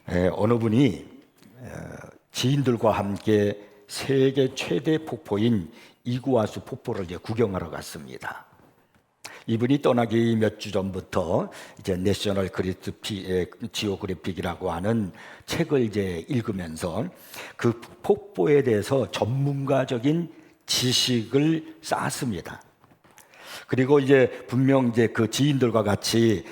어느 분이 지인들과 함께 세계 최대 폭포인 이구아수 폭포를 구경하러 갔습니다. 이분이 떠나기 몇 주 전부터 이제 내셔널 지오그래픽이라고 하는 책을 읽으면서 그 폭포에 대해서 전문가적인 지식을 쌓았습니다. 그리고 분명 그 지인들과 같이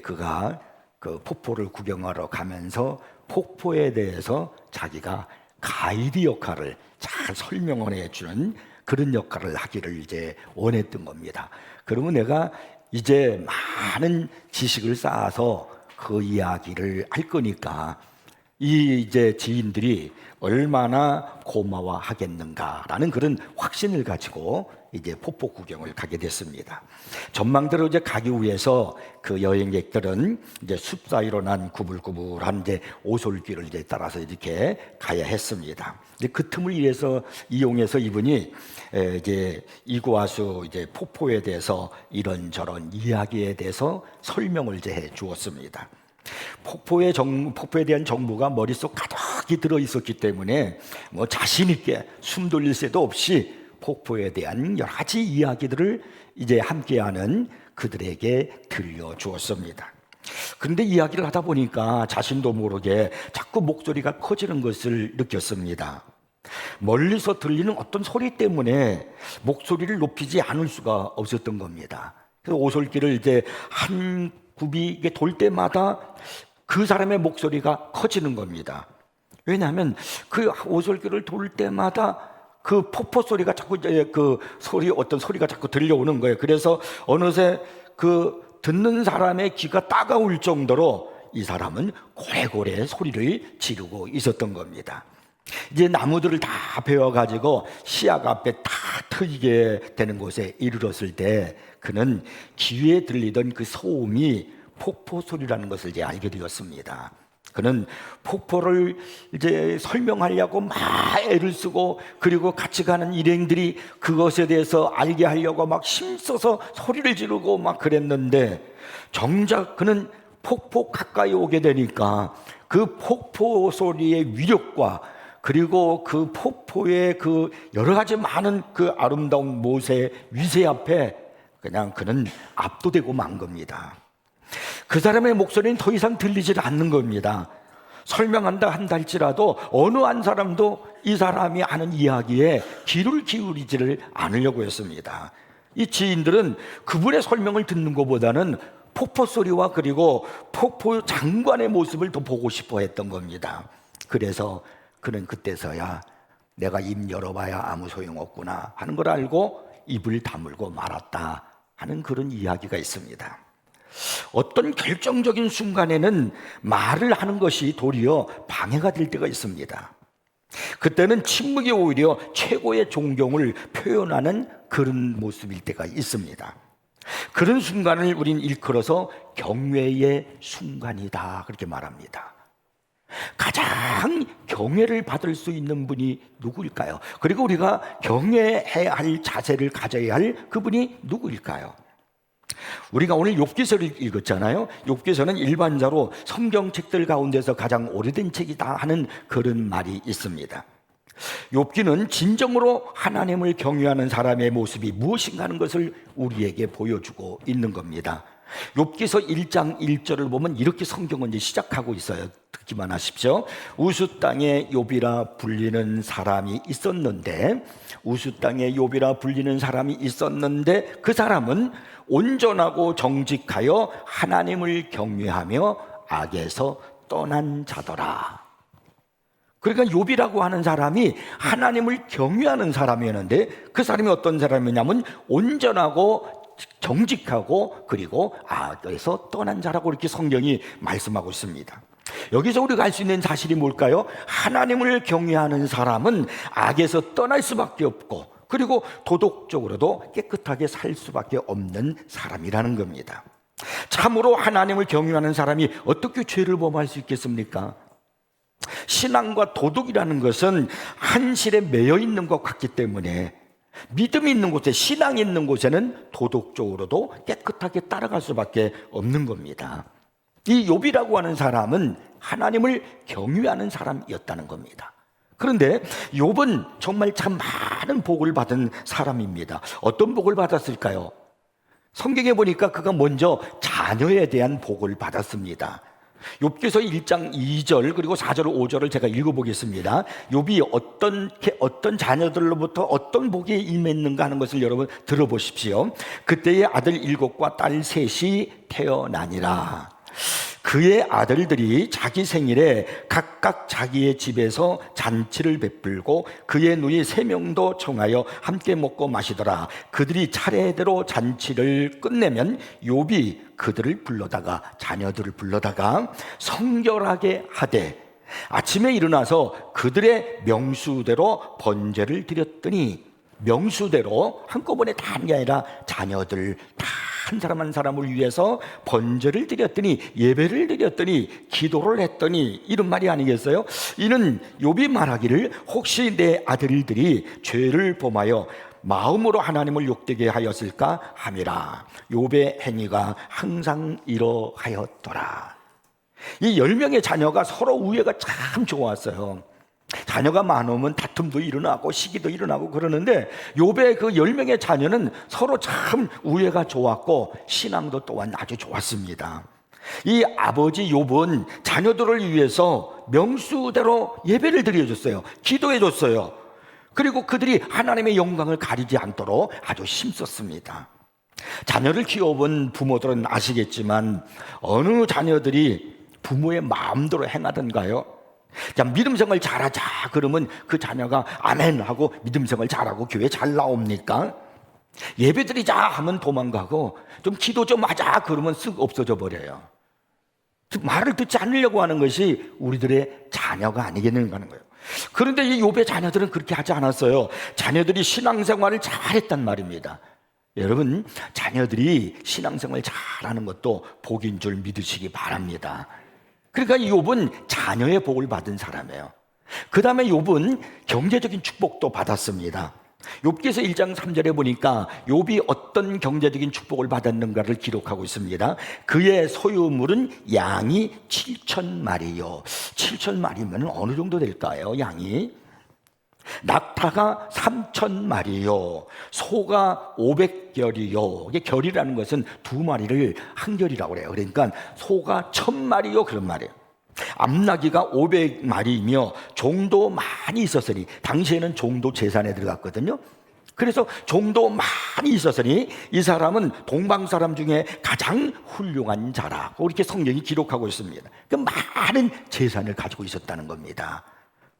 그가 그 폭포를 구경하러 가면서 폭포에 대해서 자기가 가이드 역할을 잘 설명을 해주는 그런 역할을 하기를 원했던 겁니다. 그러면 내가 이제 많은 지식을 쌓아서 그 이야기를 할 거니까 이 지인들이 얼마나 고마워하겠는가라는 그런 확신을 가지고 폭포 구경을 가게 됐습니다. 전망대로 가기 위해서 그 여행객들은 숲 사이로 난 구불구불한 오솔길을 따라서 이렇게 가야 했습니다. 그 틈을 이용해서 이분이 이구아수 폭포에 대해서 이런저런 이야기에 대해서 설명을 해 주었습니다. 폭포에 대한 정보가 머릿속 가득히 들어 있었기 때문에 자신 있게 숨 돌릴 새도 없이 폭포에 대한 여러 가지 이야기들을 함께하는 그들에게 들려주었습니다. 그런데 이야기를 하다 보니까 자신도 모르게 자꾸 목소리가 커지는 것을 느꼈습니다. 멀리서 들리는 어떤 소리 때문에 목소리를 높이지 않을 수가 없었던 겁니다. 그래서 오솔길을 한 굽이 돌 때마다 그 사람의 목소리가 커지는 겁니다. 왜냐하면 그 오솔길을 돌 때마다 그 폭포 소리가 자꾸 어떤 소리가 자꾸 들려오는 거예요. 그래서 어느새 그 듣는 사람의 귀가 따가울 정도로 이 사람은 고래고래 소리를 지르고 있었던 겁니다. 나무들을 다 베어가지고 시야가 앞에 다 트이게 되는 곳에 이르렀을 때 그는 귀에 들리던 그 소음이 폭포 소리라는 것을 알게 되었습니다. 그는 폭포를 설명하려고 막 애를 쓰고 그리고 같이 가는 일행들이 그것에 대해서 알게 하려고 막 힘써서 소리를 지르고 막 그랬는데 정작 그는 폭포 가까이 오게 되니까 그 폭포 소리의 위력과 그리고 그 폭포의 그 여러 가지 많은 그 아름다운 모세 위세 앞에 그냥 그는 압도되고 만 겁니다. 그 사람의 목소리는 더 이상 들리질 않는 겁니다. 설명한다 한다 할지라도 어느 한 사람도 이 사람이 하는 이야기에 귀를 기울이지를 않으려고 했습니다. 이 지인들은 그분의 설명을 듣는 것보다는 폭포 소리와 그리고 폭포 장관의 모습을 더 보고 싶어 했던 겁니다. 그래서 그는 그때서야 내가 입 열어봐야 아무 소용없구나 하는 걸 알고 입을 다물고 말았다 하는 그런 이야기가 있습니다. 어떤 결정적인 순간에는 말을 하는 것이 도리어 방해가 될 때가 있습니다. 그때는 침묵이 오히려 최고의 존경을 표현하는 그런 모습일 때가 있습니다. 그런 순간을 우린 일컬어서 경외의 순간이다 그렇게 말합니다. 가장 경외를 받을 수 있는 분이 누구일까요? 그리고 우리가 경외해야 할 자세를 가져야 할 그분이 누구일까요? 우리가 오늘 욥기서를 읽었잖아요. 욥기서는 일반적으로 성경책들 가운데서 가장 오래된 책이다 하는 그런 말이 있습니다. 욥기는 진정으로 하나님을 경외하는 사람의 모습이 무엇인가 하는 것을 우리에게 보여주고 있는 겁니다. 욥기서 1장 1절을 보면 이렇게 성경은 시작하고 있어요. 듣기만 하십시오. 우수 땅에 욥이라 불리는 사람이 있었는데 그 사람은 온전하고 정직하여 하나님을 경외하며 악에서 떠난 자더라. 그러니까 욥이라고 하는 사람이 하나님을 경외하는 사람이었는데 그 사람이 어떤 사람이냐면 온전하고 정직하고 그리고 악에서 떠난 자라고 이렇게 성경이 말씀하고 있습니다. 여기서 우리가 알 수 있는 사실이 뭘까요? 하나님을 경외하는 사람은 악에서 떠날 수밖에 없고 그리고 도덕적으로도 깨끗하게 살 수밖에 없는 사람이라는 겁니다. 참으로 하나님을 경외하는 사람이 어떻게 죄를 범할 수 있겠습니까? 신앙과 도덕이라는 것은 한 실에 매여 있는 것 같기 때문에 믿음이 있는 곳에, 신앙이 있는 곳에는 도덕적으로도 깨끗하게 따라갈 수밖에 없는 겁니다. 이 욥이라고 하는 사람은 하나님을 경외하는 사람이었다는 겁니다. 그런데 욥은 정말 참 많은 복을 받은 사람입니다. 어떤 복을 받았을까요? 성경에 보니까 그가 먼저 자녀에 대한 복을 받았습니다. 욥기서 1장 2절 그리고 4절 5절을 제가 읽어보겠습니다. 욥이 어떤 자녀들로부터 어떤 복이 임했는가 하는 것을 여러분 들어보십시오. 그때의 아들 7과 딸 3이 태어나니라. 그의 아들들이 자기 생일에 각각 자기의 집에서 잔치를 베풀고 그의 누이 3명도 청하여 함께 먹고 마시더라. 그들이 차례대로 잔치를 끝내면 욥이 그들을 불러다가 자녀들을 불러다가 성결하게 하되 아침에 일어나서 그들의 명수대로 번제를 드렸더니, 명수대로 한꺼번에 다 하는 게 아니라 자녀들 다 한 사람 한 사람을 위해서 번제를 드렸더니, 예배를 드렸더니, 기도를 했더니, 이런 말이 아니겠어요? 이는 욥이 말하기를 혹시 내 아들들이 죄를 범하여 마음으로 하나님을 욕되게 하였을까 함이라. 욥의 행위가 항상 이러하였더라. 이 10명의 자녀가 서로 우애가 참 좋았어요. 자녀가 많으면 다툼도 일어나고 시기도 일어나고 그러는데 욥의 그 10명의 자녀는 서로 참 우애가 좋았고 신앙도 또한 아주 좋았습니다. 이 아버지 욥은 자녀들을 위해서 명수대로 예배를 드려줬어요. 기도해줬어요. 그리고 그들이 하나님의 영광을 가리지 않도록 아주 힘썼습니다. 자녀를 키워본 부모들은 아시겠지만 어느 자녀들이 부모의 마음대로 행하던가요? 자, 믿음생활 잘하자 그러면 그 자녀가 아멘 하고 믿음생활 잘하고 교회 잘 나옵니까? 예배 드리자 하면 도망가고 좀 기도 좀 하자 그러면 쓱 없어져 버려요. 말을 듣지 않으려고 하는 것이 우리들의 자녀가 아니겠는가 하는 거예요. 그런데 이 욥의 자녀들은 그렇게 하지 않았어요. 자녀들이 신앙생활을 잘했단 말입니다. 여러분, 자녀들이 신앙생활 잘하는 것도 복인 줄 믿으시기 바랍니다. 그러니까 욥은 자녀의 복을 받은 사람이에요. 그 다음에 욥은 경제적인 축복도 받았습니다. 욥기서 1장 3절에 보니까 욥이 어떤 경제적인 축복을 받았는가를 기록하고 있습니다. 그의 소유물은 양이 7,000마리요. 7,000마리면 어느 정도 될까요? 양이 낙타가 3,000마리요. 소가 500결이요. 이게 결이라는 것은 2마리를 한 결이라고 그래요. 그러니까 소가 1,000마리요. 그런 말이에요. 암나귀가 500마리이며 종도 많이 있었으니, 당시에는 종도 재산에 들어갔거든요. 그래서 종도 많이 있었으니 이 사람은 동방 사람 중에 가장 훌륭한 자라고 이렇게 성경이 기록하고 있습니다. 그 많은 재산을 가지고 있었다는 겁니다.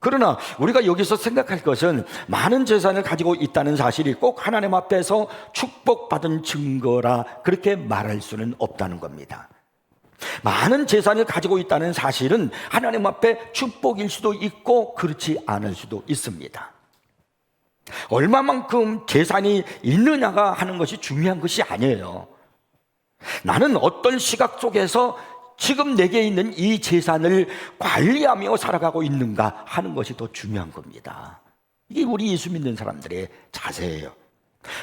그러나 우리가 여기서 생각할 것은 많은 재산을 가지고 있다는 사실이 꼭 하나님 앞에서 축복받은 증거라 그렇게 말할 수는 없다는 겁니다. 많은 재산을 가지고 있다는 사실은 하나님 앞에 축복일 수도 있고 그렇지 않을 수도 있습니다. 얼마만큼 재산이 있느냐가 하는 것이 중요한 것이 아니에요. 나는 어떤 시각 속에서 지금 내게 있는 이 재산을 관리하며 살아가고 있는가 하는 것이 더 중요한 겁니다. 이게 우리 예수 믿는 사람들의 자세예요.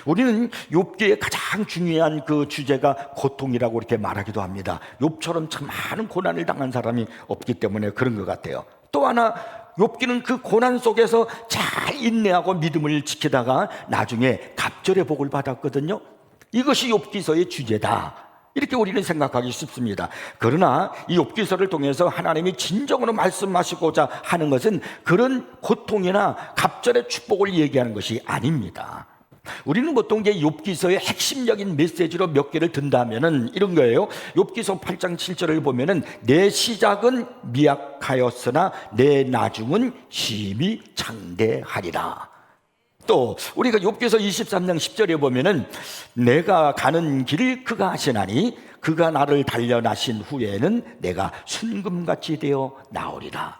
우리는 욥기의 가장 중요한 그 주제가 고통이라고 이렇게 말하기도 합니다. 욥처럼 참 많은 고난을 당한 사람이 없기 때문에 그런 것 같아요. 또 하나, 욥기는 그 고난 속에서 잘 인내하고 믿음을 지키다가 나중에 갑절의 복을 받았거든요. 이것이 욥기서의 주제다, 이렇게 우리는 생각하기 쉽습니다. 그러나 이 욥기서를 통해서 하나님이 진정으로 말씀하시고자 하는 것은 그런 고통이나 갑절의 축복을 얘기하는 것이 아닙니다. 우리는 보통 이제 욥기서의 핵심적인 메시지로 몇 개를 든다면은 이런 거예요. 욥기서 8장 7절을 보면은 내 시작은 미약하였으나 내 나중은 심히 창대하리라. 또 우리가 욥기서 23장 10절에 보면은 내가 가는 길을 그가 아시나니 그가 나를 단련하신 후에는 내가 순금같이 되어 나오리라.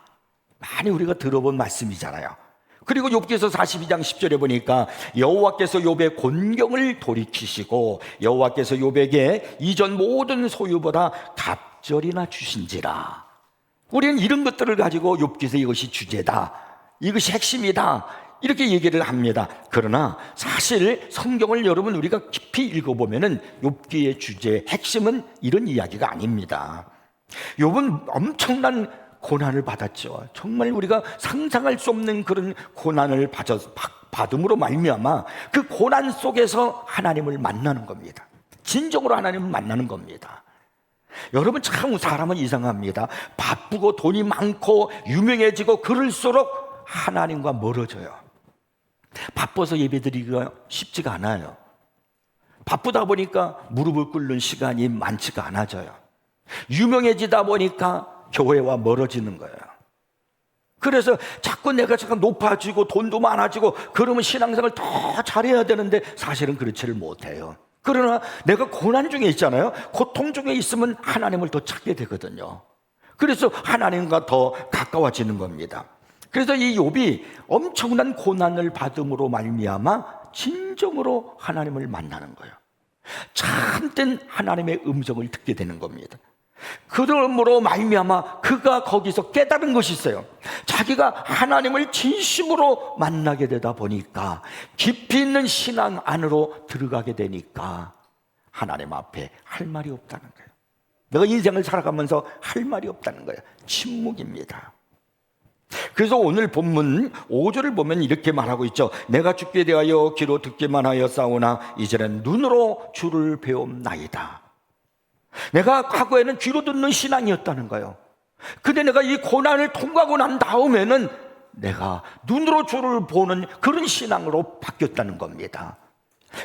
많이 우리가 들어본 말씀이잖아요. 그리고 욥기서 42장 10절에 보니까 여호와께서 욥의 곤경을 돌이키시고 여호와께서 욥에게 이전 모든 소유보다 갑절이나 주신지라. 우리는 이런 것들을 가지고 욥기서 이것이 주제다, 이것이 핵심이다, 이렇게 얘기를 합니다. 그러나 사실 성경을 여러분 우리가 깊이 읽어보면은 욥기의 주제 핵심은 이런 이야기가 아닙니다. 욥은 엄청난 고난을 받았죠. 정말 우리가 상상할 수 없는 그런 고난을 받음으로 말미암아 그 고난 속에서 하나님을 만나는 겁니다. 진정으로 하나님을 만나는 겁니다. 여러분, 참 사람은 이상합니다. 바쁘고 돈이 많고 유명해지고 그럴수록 하나님과 멀어져요. 바빠서 예배드리기가 쉽지가 않아요. 바쁘다 보니까 무릎을 꿇는 시간이 많지가 않아져요. 유명해지다 보니까 교회와 멀어지는 거예요. 그래서 자꾸 내가 잠깐 높아지고 돈도 많아지고 그러면 신앙생활을 더 잘해야 되는데 사실은 그렇지를 못해요. 그러나 내가 고난 중에 있잖아요. 고통 중에 있으면 하나님을 더 찾게 되거든요. 그래서 하나님과 더 가까워지는 겁니다. 그래서 이 욥이 엄청난 고난을 받음으로 말미암아 진정으로 하나님을 만나는 거예요. 참된 하나님의 음성을 듣게 되는 겁니다. 그러므로 말미암아 그가 거기서 깨달은 것이 있어요. 자기가 하나님을 진심으로 만나게 되다 보니까 깊이 있는 신앙 안으로 들어가게 되니까 하나님 앞에 할 말이 없다는 거예요. 내가 인생을 살아가면서 할 말이 없다는 거예요. 침묵입니다. 그래서 오늘 본문 5절을 보면 이렇게 말하고 있죠. 내가 죽게 대하여 귀로 듣기만 하여 싸우나 이제는 눈으로 주를 배움나이다. 내가 과거에는 귀로 듣는 신앙이었다는 거예요. 근데 내가 이 고난을 통과하고 난 다음에는 내가 눈으로 주를 보는 그런 신앙으로 바뀌었다는 겁니다.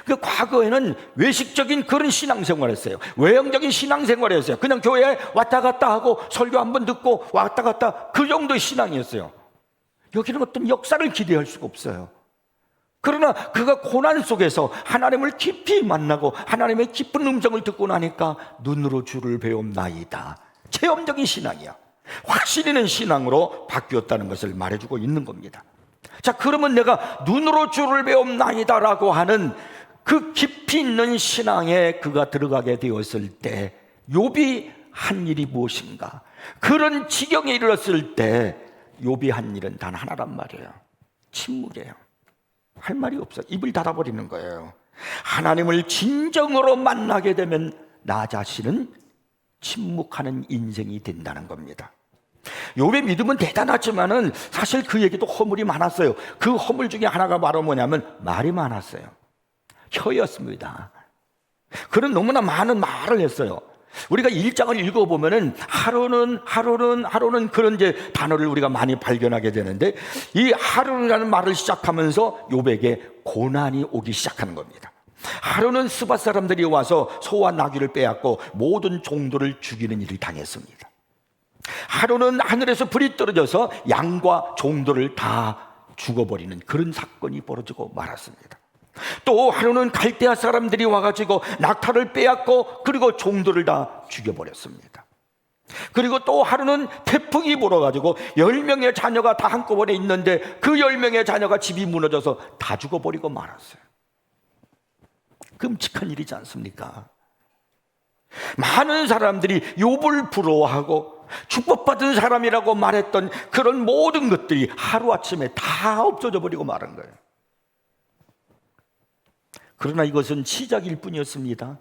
그 과거에는 외식적인 그런 신앙생활을 했어요. 외형적인 신앙생활을 했어요. 그냥 교회에 왔다 갔다 하고 설교 한번 듣고 왔다 갔다 그 정도의 신앙이었어요. 여기는 어떤 역사를 기대할 수가 없어요. 그러나 그가 고난 속에서 하나님을 깊이 만나고 하나님의 깊은 음성을 듣고 나니까 눈으로 주를 배움나이다. 체험적인 신앙이야. 확신 있는 신앙으로 바뀌었다는 것을 말해주고 있는 겁니다. 자, 그러면 내가 눈으로 주를 배움나이다라고 하는 그 깊이 있는 신앙에 그가 들어가게 되었을 때 욥이 한 일이 무엇인가? 그런 지경에 이르렀을 때 욥이 한 일은 단 하나란 말이에요. 침묵이에요. 할 말이 없어. 입을 닫아버리는 거예요. 하나님을 진정으로 만나게 되면 나 자신은 침묵하는 인생이 된다는 겁니다. 욥의 믿음은 대단하지만은 사실 그에게도 허물이 많았어요. 그 허물 중에 하나가 바로 뭐냐면 말이 많았어요. 혀였습니다. 그는 너무나 많은 말을 했어요. 우리가 일장을 읽어보면은 하루는 그런 이제 단어를 우리가 많이 발견하게 되는데 이 하루라는 말을 시작하면서 욥에게 고난이 오기 시작하는 겁니다. 하루는 스밧 사람들이 와서 소와 나귀를 빼앗고 모든 종들을 죽이는 일을 당했습니다. 하루는 하늘에서 불이 떨어져서 양과 종들을 다 죽어버리는 그런 사건이 벌어지고 말았습니다. 또 하루는 갈대아 사람들이 와가지고 낙타를 빼앗고 그리고 종들을 다 죽여버렸습니다. 그리고 또 하루는 태풍이 불어가지고 10명의 자녀가 다 한꺼번에 있는데 그 10명의 자녀가 집이 무너져서 다 죽어버리고 말았어요. 끔찍한 일이지 않습니까? 많은 사람들이 욥을 부러워하고 축복받은 사람이라고 말했던 그런 모든 것들이 하루아침에 다 없어져 버리고 말한 거예요. 그러나 이것은 시작일 뿐이었습니다.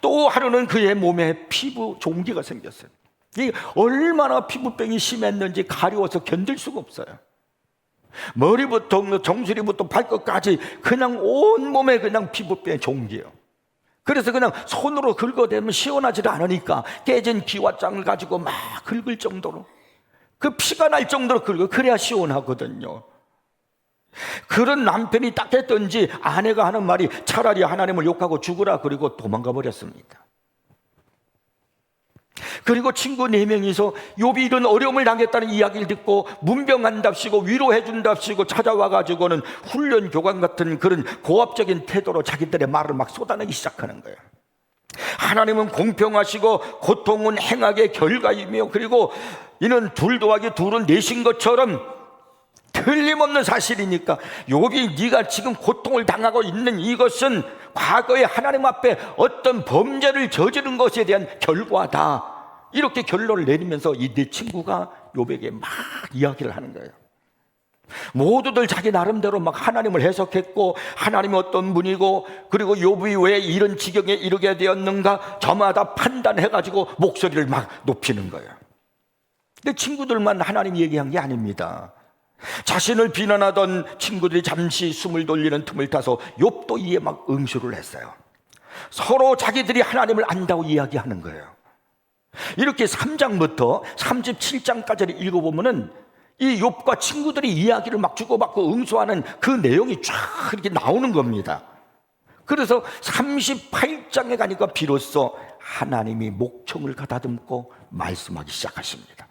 또 하루는 그의 몸에 피부 종기가 생겼어요. 이게 얼마나 피부병이 심했는지 가려워서 견딜 수가 없어요. 머리부터 정수리부터 발끝까지 그냥 온몸에 그냥 피부병 종기예요. 그래서 그냥 손으로 긁어대면 시원하지 않으니까 깨진 기와장을 가지고 막 긁을 정도로 그 피가 날 정도로 긁어 그래야 시원하거든요. 그런 남편이 딱 했던지 아내가 하는 말이 차라리 하나님을 욕하고 죽으라 그리고 도망가 버렸습니다. 그리고 친구 4명이서 욥이 이런 어려움을 당했다는 이야기를 듣고 문병한답시고 위로해준답시고 찾아와가지고는 훈련 교관 같은 그런 고압적인 태도로 자기들의 말을 막 쏟아내기 시작하는 거예요. 하나님은 공평하시고 고통은 행악의 결과이며 그리고 이는 둘 더하기 둘은 넷인 것처럼 틀림없는 사실이니까 욥이 네가 지금 고통을 당하고 있는 이것은 과거에 하나님 앞에 어떤 범죄를 저지른 것에 대한 결과다. 이렇게 결론을 내리면서 이 네 친구가 욥에게 막 이야기를 하는 거예요. 모두들 자기 나름대로 막 하나님을 해석했고 하나님이 어떤 분이고 그리고 욥이 왜 이런 지경에 이르게 되었는가 저마다 판단해가지고 목소리를 막 높이는 거예요. 내 친구들만 하나님 얘기한 게 아닙니다. 자신을 비난하던 친구들이 잠시 숨을 돌리는 틈을 타서 욥도 이에 막 응수를 했어요. 서로 자기들이 하나님을 안다고 이야기하는 거예요. 이렇게 3장부터 37장까지를 읽어보면은 이 욥과 친구들이 이야기를 막 주고받고 응수하는 그 내용이 쫙 이렇게 나오는 겁니다. 그래서 38장에 가니까 비로소 하나님이 목청을 가다듬고 말씀하기 시작하십니다.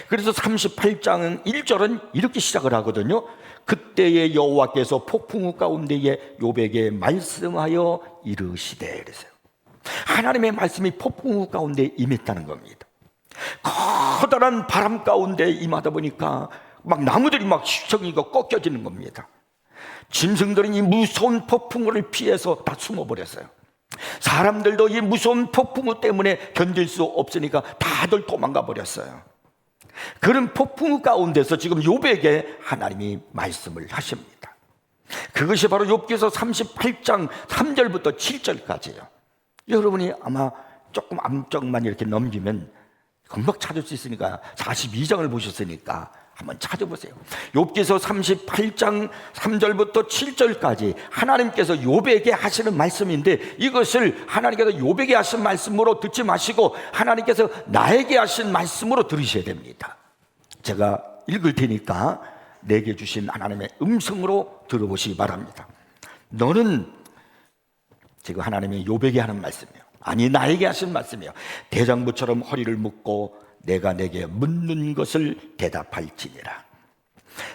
그래서 38장 1절은 이렇게 시작을 하거든요. 그때의 여호와께서 폭풍우 가운데에 욥에게 말씀하여 이르시되, 그랬어요. 하나님의 말씀이 폭풍우 가운데 임했다는 겁니다. 커다란 바람 가운데 임하다 보니까 막 나무들이 막 휘청이고 꺾여지는 겁니다. 짐승들은 이 무서운 폭풍우를 피해서 다 숨어버렸어요. 사람들도 이 무서운 폭풍우 때문에 견딜 수 없으니까 다들 도망가 버렸어요. 그런 폭풍우 가운데서 지금 욥에게 하나님이 말씀을 하십니다. 그것이 바로 욥기서 38장 3절부터 7절까지예요. 여러분이 아마 조금 앞쪽만 이렇게 넘기면 금방 찾을 수 있으니까 42장을 보셨으니까 한번 찾아보세요. 욥기서 38장 3절부터 7절까지 하나님께서 욥에게 하시는 말씀인데, 이것을 하나님께서 욥에게 하신 말씀으로 듣지 마시고 하나님께서 나에게 하신 말씀으로 들으셔야 됩니다. 제가 읽을 테니까 내게 주신 하나님의 음성으로 들어보시기 바랍니다. 너는, 지금 하나님이 욥에게 하는 말씀이에요. 아니, 나에게 하신 말씀이에요. 대장부처럼 허리를 묶고 내가 내게 묻는 것을 대답할지니라.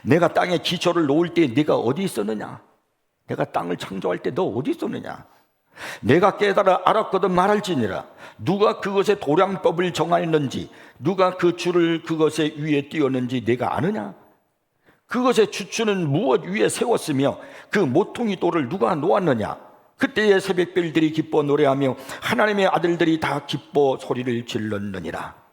내가 땅에 기초를 놓을 때 네가 어디 있었느냐? 내가 땅을 창조할 때 너 어디 있었느냐? 내가 깨달아 알았거든 말할지니라. 누가 그것의 도량법을 정하였는지, 누가 그 줄을 그것의 위에 띄웠는지 내가 아느냐? 그것의 주추는 무엇 위에 세웠으며 그 모퉁이 돌을 누가 놓았느냐? 그때의 새벽별들이 기뻐 노래하며 하나님의 아들들이 다 기뻐 소리를 질렀느니라.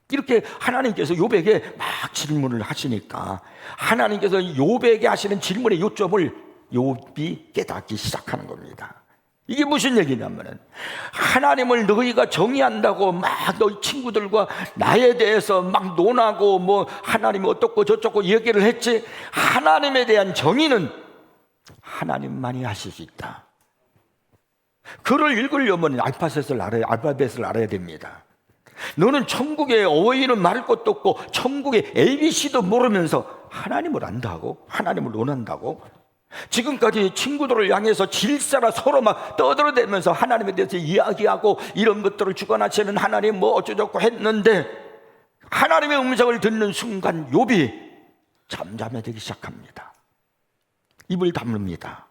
이렇게 하나님께서 욥에게 막 질문을 하시니까 하나님께서 욥에게 하시는 질문의 요점을 욥이 깨닫기 시작하는 겁니다. 이게 무슨 얘기냐면은, 하나님을 너희가 정의한다고 막 너희 친구들과 나에 대해서 막 논하고 뭐 하나님이 어떻고 저쩌고 얘기를 했지, 하나님에 대한 정의는 하나님만이 하실 수 있다. 글을 읽으려면 알파벳을 알아야 됩니다. 너는 천국의 어휘는 말할 것도 없고 천국의 ABC도 모르면서 하나님을 안다고? 하나님을 논한다고? 지금까지 친구들을 향해서 질사라 서로 막 떠들어대면서 하나님에 대해서 이야기하고 이런 것들을 주관하시는 하나님 뭐 어쩌저쩌고 했는데, 하나님의 음성을 듣는 순간 욥이 잠잠해지기 시작합니다. 입을 다뭅니다.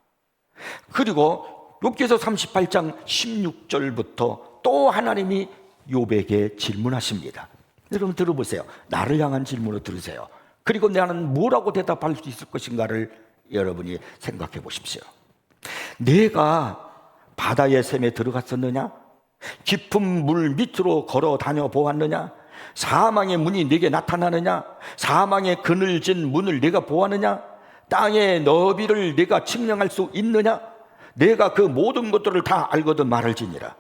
그리고 욥기서 38장 16절부터 또 하나님이 욥에게 질문하십니다. 여러분 들어보세요. 나를 향한 질문을 들으세요. 그리고 나는 뭐라고 대답할 수 있을 것인가를 여러분이 생각해 보십시오. 내가 바다의 샘에 들어갔었느냐? 깊은 물 밑으로 걸어 다녀 보았느냐? 사망의 문이 네게 나타나느냐? 사망의 그늘진 문을 네가 보았느냐? 땅의 너비를 네가 측량할 수 있느냐? 내가 그 모든 것들을 다 알거든 말할지니라.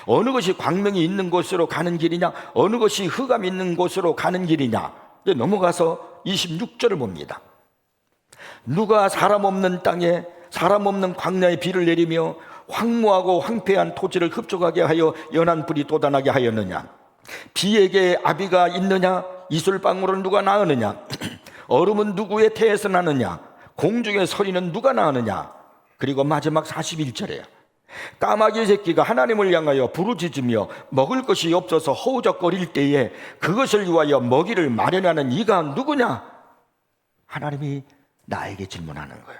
어느 것이 광명이 있는 곳으로 가는 길이냐? 어느 것이 흑암이 있는 곳으로 가는 길이냐? 넘어가서 26절을 봅니다. 누가 사람 없는 땅에 사람 없는 광야에 비를 내리며 황무하고 황폐한 토지를 흡족하게 하여 연한 불이 돋아나게 하였느냐? 비에게 아비가 있느냐? 이슬방울은 누가 낳으느냐? 얼음은 누구의 태에서 나느냐? 공중의 서리는 누가 낳으느냐? 그리고 마지막 41절에요. 까마귀 새끼가 하나님을 향하여 부르짖으며 먹을 것이 없어서 허우적거릴 때에 그것을 위하여 먹이를 마련하는 이가 누구냐? 하나님이 나에게 질문하는 거예요.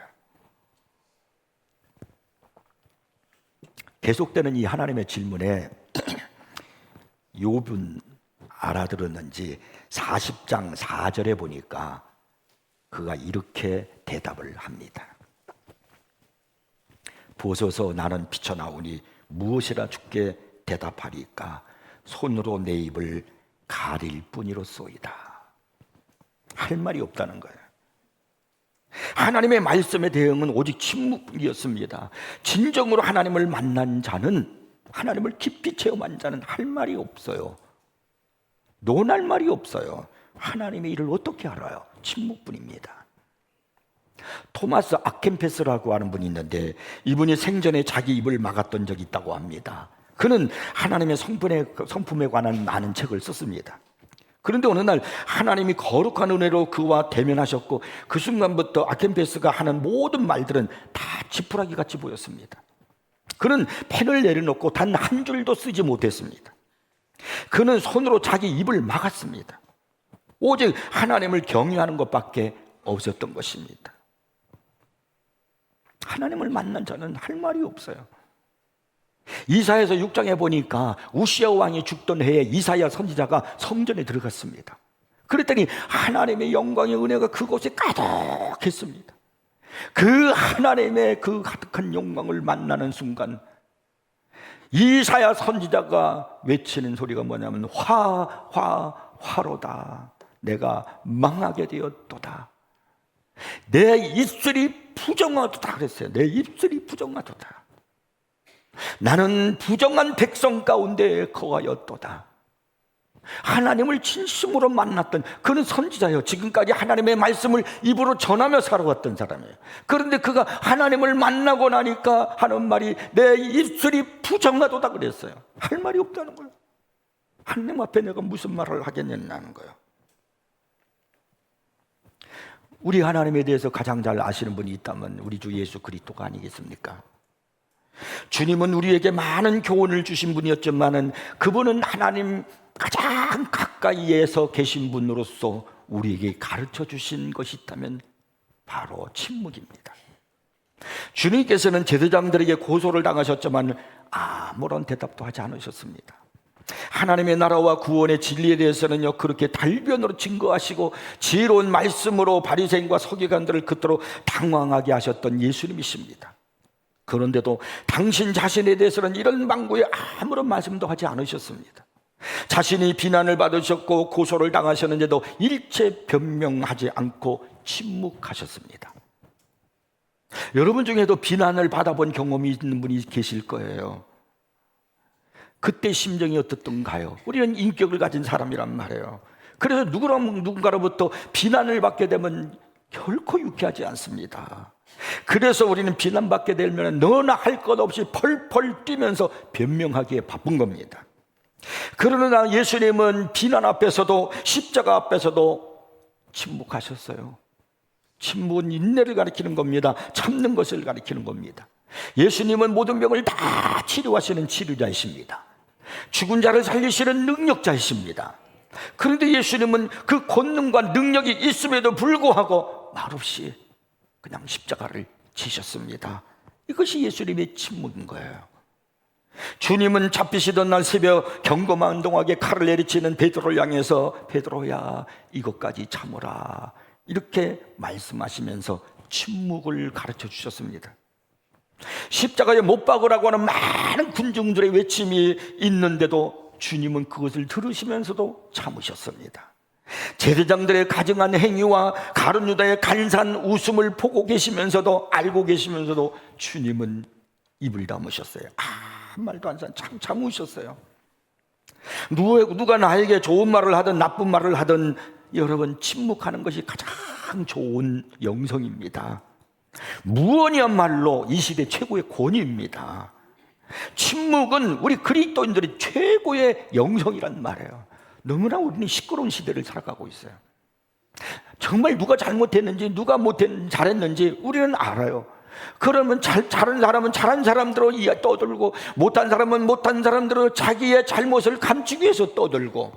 계속되는 이 하나님의 질문에 욥은 알아들었는지 40장 4절에 보니까 그가 이렇게 대답을 합니다. 보소서 나는 피쳐나오니 무엇이라 주께 대답하리까? 손으로 내 입을 가릴 뿐이로소이다. 할 말이 없다는 거예요. 하나님의 말씀에 대응은 오직 침묵이었습니다. 진정으로 하나님을 만난 자는, 하나님을 깊이 체험한 자는 할 말이 없어요. 논할 말이 없어요. 하나님의 일을 어떻게 알아요? 침묵뿐입니다. 토마스 아켄페스라고 하는 분이 있는데 이분이 생전에 자기 입을 막았던 적이 있다고 합니다. 그는 하나님의 성품에 관한 많은 책을 썼습니다. 그런데 어느 날 하나님이 거룩한 은혜로 그와 대면하셨고 그 순간부터 아켄페스가 하는 모든 말들은 다 지푸라기 같이 보였습니다. 그는 펜을 내려놓고 단 한 줄도 쓰지 못했습니다. 그는 손으로 자기 입을 막았습니다. 오직 하나님을 경외하는 것밖에 없었던 것입니다. 하나님을 만난 자는 할 말이 없어요. 이사야서 6장에 보니까 우시야 왕이 죽던 해에 이사야 선지자가 성전에 들어갔습니다. 그랬더니 하나님의 영광의 은혜가 그곳에 가득했습니다. 그 하나님의 그 가득한 영광을 만나는 순간 이사야 선지자가 외치는 소리가 뭐냐면 화로다. 내가 망하게 되었도다. 내 입술이 부정하도다 그랬어요. 내 입술이 부정하도다. 나는 부정한 백성 가운데 거하였도다. 하나님을 진심으로 만났던 그는 선지자예요. 지금까지 하나님의 말씀을 입으로 전하며 살아왔던 사람이에요. 그런데 그가 하나님을 만나고 나니까 하는 말이 내 입술이 부정하도다 그랬어요. 할 말이 없다는 거예요. 하나님 앞에 내가 무슨 말을 하겠냐는 거예요. 우리 하나님에 대해서 가장 잘 아시는 분이 있다면 우리 주 예수 그리스도가 아니겠습니까? 주님은 우리에게 많은 교훈을 주신 분이었지만은 그분은 하나님 가장 가까이에서 계신 분으로서 우리에게 가르쳐 주신 것이 있다면 바로 침묵입니다. 주님께서는 제사장들에게 고소를 당하셨지만 아무런 대답도 하지 않으셨습니다. 하나님의 나라와 구원의 진리에 대해서는요 그렇게 달변으로 증거하시고 지혜로운 말씀으로 바리새인과 서기관들을 그토록 당황하게 하셨던 예수님이십니다. 그런데도 당신 자신에 대해서는 이런 망구에 아무런 말씀도 하지 않으셨습니다. 자신이 비난을 받으셨고 고소를 당하셨는데도 일체 변명하지 않고 침묵하셨습니다. 여러분 중에도 비난을 받아본 경험이 있는 분이 계실 거예요. 그때 심정이 어떻던가요? 우리는 인격을 가진 사람이란 말이에요. 그래서 누군가로부터 비난을 받게 되면 결코 유쾌하지 않습니다. 그래서 우리는 비난받게 되면 너나 할 것 없이 펄펄 뛰면서 변명하기에 바쁜 겁니다. 그러나 예수님은 비난 앞에서도 십자가 앞에서도 침묵하셨어요. 침묵은 인내를 가리키는 겁니다. 참는 것을 가리키는 겁니다. 예수님은 모든 병을 다 치료하시는 치료자이십니다. 죽은 자를 살리시는 능력자이십니다. 그런데 예수님은 그 권능과 능력이 있음에도 불구하고 말없이 그냥 십자가를 지셨습니다. 이것이 예수님의 침묵인 거예요. 주님은 잡히시던 날 새벽 경고망동하게 칼을 내리치는 베드로를 향해서 베드로야 이것까지 참으라 이렇게 말씀하시면서 침묵을 가르쳐 주셨습니다. 십자가에 못 박으라고 하는 많은 군중들의 외침이 있는데도 주님은 그것을 들으시면서도 참으셨습니다. 제사장들의 가증한 행위와 가룟 유다의 간사한 웃음을 보고 계시면서도 알고 계시면서도 주님은 입을 다무셨어요. 한 말도 안 참으셨어요. 누가 나에게 좋은 말을 하든 나쁜 말을 하든 여러분 침묵하는 것이 가장 좋은 영성입니다. 무언이야말로 이 시대 최고의 권위입니다. 침묵은 우리 그리스도인들의 최고의 영성이란 말이에요. 너무나 우리는 시끄러운 시대를 살아가고 있어요. 정말 누가 잘못했는지 누가 잘했는지 우리는 알아요. 그러면 잘한 사람은 잘한 사람대로 떠들고 못한 사람은 못한 사람대로 자기의 잘못을 감추기 위해서 떠들고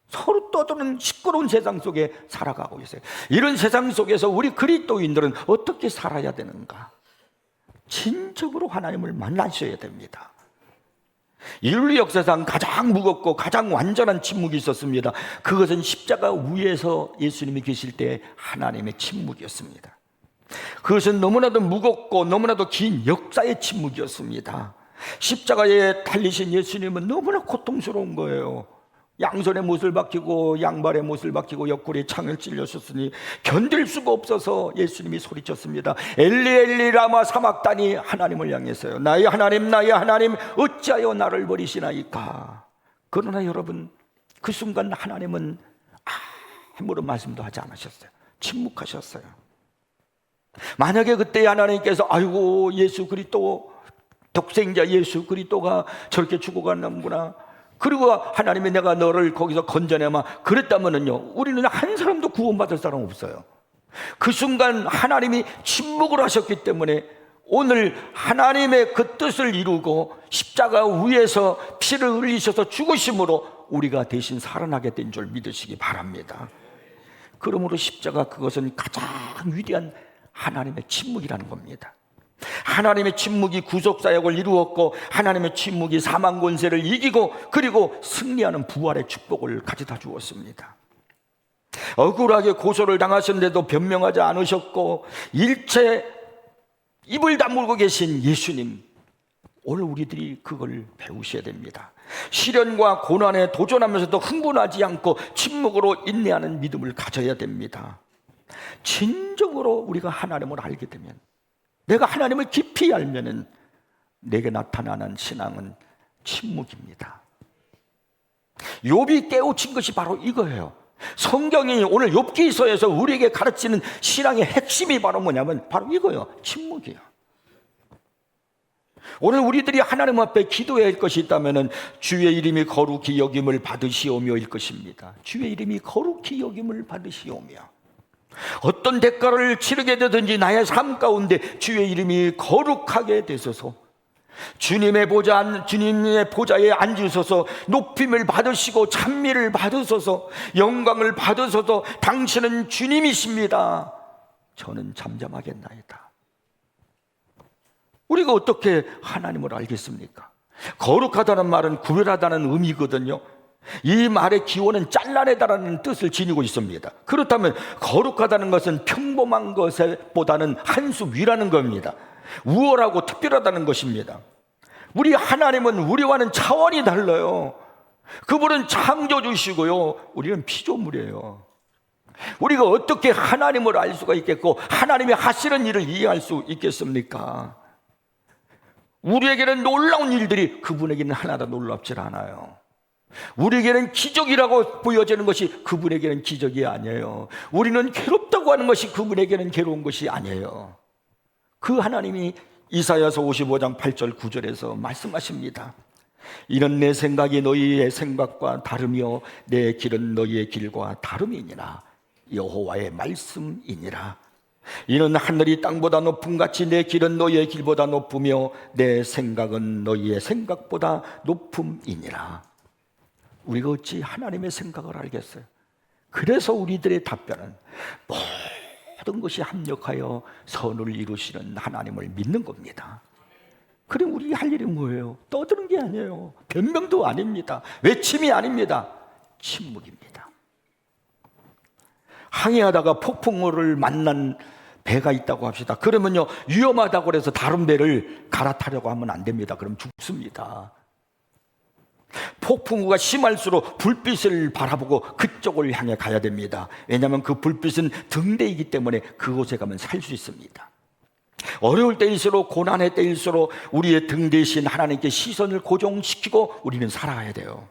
서로 떠드는 시끄러운 세상 속에 살아가고 있어요. 이런 세상 속에서 우리 그리스도인들은 어떻게 살아야 되는가? 진정으로 하나님을 만나셔야 됩니다. 인류 역사상 가장 무겁고 가장 완전한 침묵이 있었습니다. 그것은 십자가 위에서 예수님이 계실 때 하나님의 침묵이었습니다. 그것은 너무나도 무겁고 너무나도 긴 역사의 침묵이었습니다. 십자가에 달리신 예수님은 너무나 고통스러운 거예요. 양손에 못을 박히고 양발에 못을 박히고 옆구리에 창을 찔렸었으니 견딜 수가 없어서 예수님이 소리쳤습니다. 엘리 엘리 라마 사막다니 하나님을 향해서요. 나의 하나님 어찌하여 나를 버리시나이까. 그러나 여러분 그 순간 하나님은 아무런 말씀도 하지 않으셨어요. 침묵하셨어요. 만약에 그때 하나님께서 아이고 예수 그리스도 독생자 예수 그리스도가 저렇게 죽어가는구나, 그리고 하나님이 내가 너를 거기서 건져내마 그랬다면은요, 우리는 한 사람도 구원받을 사람 없어요. 그 순간 하나님이 침묵을 하셨기 때문에 오늘 하나님의 그 뜻을 이루고 십자가 위에서 피를 흘리셔서 죽으심으로 우리가 대신 살아나게 된 줄 믿으시기 바랍니다. 그러므로 십자가 그것은 가장 위대한 하나님의 침묵이라는 겁니다. 하나님의 침묵이 구속사역을 이루었고 하나님의 침묵이 사망 권세를 이기고 그리고 승리하는 부활의 축복을 가져다 주었습니다. 억울하게 고소를 당하셨는데도 변명하지 않으셨고 일체 입을 다물고 계신 예수님, 오늘 우리들이 그걸 배우셔야 됩니다. 시련과 고난에 도전하면서도 흥분하지 않고 침묵으로 인내하는 믿음을 가져야 됩니다. 진정으로 우리가 하나님을 알게 되면, 내가 하나님을 깊이 알면은 내게 나타나는 신앙은 침묵입니다. 욥이 깨우친 것이 바로 이거예요. 성경이 오늘 욥기서에서 우리에게 가르치는 신앙의 핵심이 바로 뭐냐면 바로 이거예요. 침묵이에요. 오늘 우리들이 하나님 앞에 기도해야 할 것이 있다면 주의 이름이 거룩히 여김을 받으시오며일 것입니다. 주의 이름이 거룩히 여김을 받으시오며, 어떤 대가를 치르게 되든지 나의 삶 가운데 주의 이름이 거룩하게 되소서. 주님의 보좌에 앉으셔서 높임을 받으시고 찬미를 받으소서, 영광을 받으소서. 당신은 주님이십니다. 저는 잠잠하겠나이다. 우리가 어떻게 하나님을 알겠습니까? 거룩하다는 말은 구별하다는 의미거든요. 이 말의 기원은 잘라내다라는 뜻을 지니고 있습니다. 그렇다면 거룩하다는 것은 평범한 것보다는 한 수 위라는 겁니다. 우월하고 특별하다는 것입니다. 우리 하나님은 우리와는 차원이 달라요. 그분은 창조주시고요, 우리는 피조물이에요. 우리가 어떻게 하나님을 알 수가 있겠고 하나님이 하시는 일을 이해할 수 있겠습니까? 우리에게는 놀라운 일들이 그분에게는 하나도 놀랍지 않아요. 우리에게는 기적이라고 보여지는 것이 그분에게는 기적이 아니에요. 우리는 괴롭다고 하는 것이 그분에게는 괴로운 것이 아니에요. 그 하나님이 이사야서 55장 8절 9절에서 말씀하십니다. 이는 내 생각이 너희의 생각과 다르며 내 길은 너희의 길과 다름이니라. 여호와의 말씀이니라. 이는 하늘이 땅보다 높음같이 내 길은 너희의 길보다 높으며 내 생각은 너희의 생각보다 높음이니라. 우리가 어찌 하나님의 생각을 알겠어요? 그래서 우리들의 답변은 모든 것이 합력하여 선을 이루시는 하나님을 믿는 겁니다. 그럼 우리 할 일이 뭐예요? 떠드는 게 아니에요. 변명도 아닙니다. 외침이 아닙니다. 침묵입니다. 항해하다가 폭풍우를 만난 배가 있다고 합시다. 그러면요, 위험하다고 해서 다른 배를 갈아타려고 하면 안 됩니다. 그럼 죽습니다. 폭풍우가 심할수록 불빛을 바라보고 그쪽을 향해 가야 됩니다. 왜냐하면 그 불빛은 등대이기 때문에 그곳에 가면 살 수 있습니다. 어려울 때일수록, 고난의 때일수록 우리의 등 대신 하나님께 시선을 고정시키고 우리는 살아가야 돼요.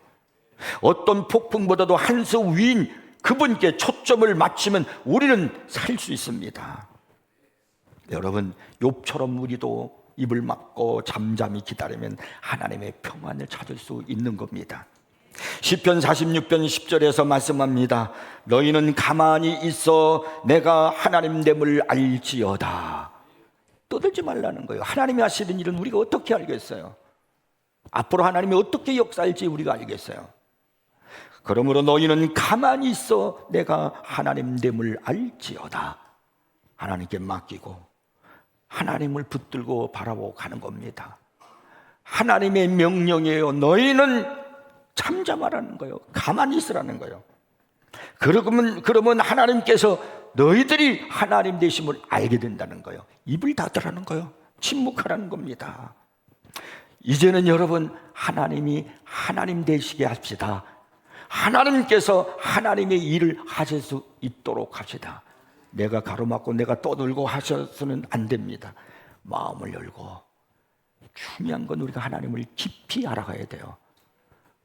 어떤 폭풍보다도 한 수 위인 그분께 초점을 맞추면 우리는 살 수 있습니다. 여러분, 욥처럼 우리도 입을 막고 잠잠히 기다리면 하나님의 평안을 찾을 수 있는 겁니다. 시편 46편 10절에서 말씀합니다. 너희는 가만히 있어 내가 하나님됨을 알지어다. 떠들지 말라는 거예요. 하나님이 하시는 일은 우리가 어떻게 알겠어요? 앞으로 하나님이 어떻게 역사할지 우리가 알겠어요? 그러므로 너희는 가만히 있어 내가 하나님됨을 알지어다. 하나님께 맡기고 하나님을 붙들고 바라보고 가는 겁니다. 하나님의 명령이에요. 너희는 잠잠하라는 거예요. 가만히 있으라는 거예요. 그러면 하나님께서 너희들이 하나님 되심을 알게 된다는 거예요. 입을 닫으라는 거예요. 침묵하라는 겁니다. 이제는 여러분, 하나님이 하나님 되시게 합시다. 하나님께서 하나님의 일을 하실 수 있도록 합시다. 내가 가로막고 내가 떠들고 하셔서는 안 됩니다. 마음을 열고, 중요한 건 우리가 하나님을 깊이 알아가야 돼요.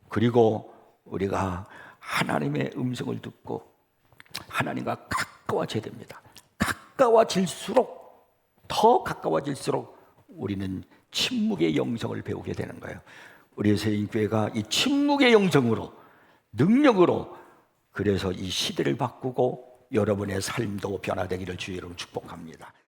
그리고 우리가 하나님의 음성을 듣고 하나님과 가까워져야 됩니다. 가까워질수록, 더 가까워질수록 우리는 침묵의 영성을 배우게 되는 거예요. 우리 세인교회가 이 침묵의 영성으로, 능력으로, 그래서 이 시대를 바꾸고 여러분의 삶도 변화되기를 주의 이름으로 축복합니다.